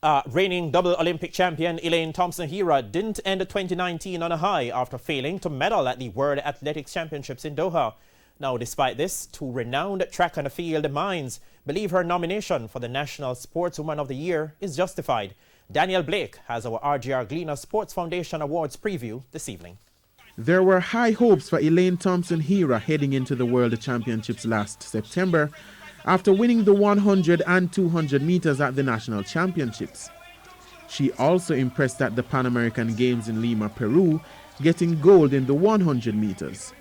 Reigning double Olympic champion Elaine Thompson-Herah didn't end 2019 on a high after failing to medal at the World Athletics Championships in Doha. Now, despite this, two renowned track and field minds believe her nomination for the National Sportswoman of the Year is justified. Daniel Blake has our RGR Gleaner Sports Foundation Awards preview this evening. There were high hopes for Elaine Thompson-Herah heading into the World Championships last September after winning the 100 and 200 meters at the National Championships. She also impressed at the Pan American Games in Lima, Peru, getting gold in the 100 meters.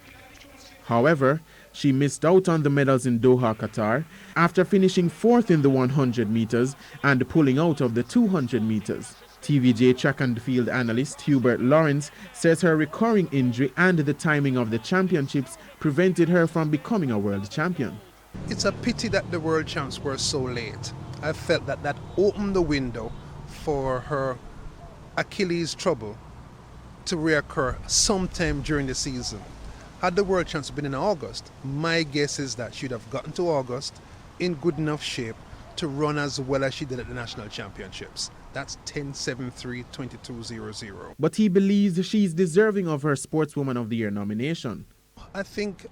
However, she missed out on the medals in Doha, Qatar, after finishing fourth in the 100 meters and pulling out of the 200 meters. TVJ track and field analyst Hubert Lawrence says her recurring injury and the timing of the championships prevented her from becoming a world champion. It's a pity that the world champs were so late. I felt that opened the window for her Achilles trouble to reoccur sometime during the season. Had the world champs been in August, my guess is that she'd have gotten to August in good enough shape to run as well as she did at the national championships. That's 10.73.22.00. But he believes she's deserving of her Sportswoman of the Year nomination. I think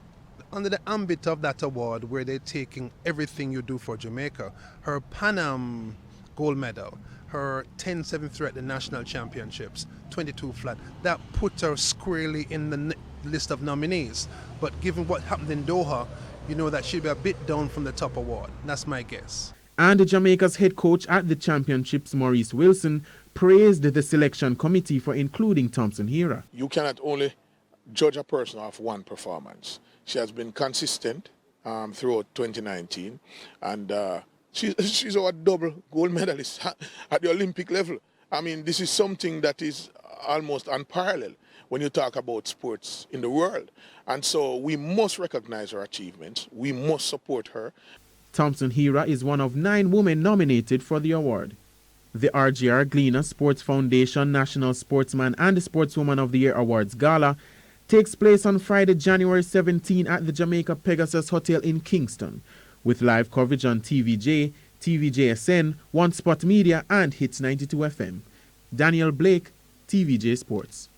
under the ambit of that award, where they're taking everything you do for Jamaica, her Pan Am gold medal, her 10.73 at the national championships, 22 flat, that put her squarely in the list of nominees. But given what happened in Doha, you know that she'll be a bit down from the top award. That's my guess. And Jamaica's head coach at the championships, Maurice Wilson, praised the selection committee for including Thompson-Herah. You cannot only judge a person off one performance. She has been consistent throughout 2019, and she's our double gold medalist at the Olympic level. I mean, this is something that is almost unparalleled when you talk about sports in the world. And so we must recognize her achievements. We must support her. Thompson-Herah is one of 9 women nominated for the award. The RGR Gleaner Sports Foundation National Sportsman and Sportswoman of the Year Awards Gala takes place on Friday, January 17 at the Jamaica Pegasus Hotel in Kingston, with live coverage on TVJ, TVJSN, One Spot Media and Hits 92 FM. Daniel Blake, TVJ Sports.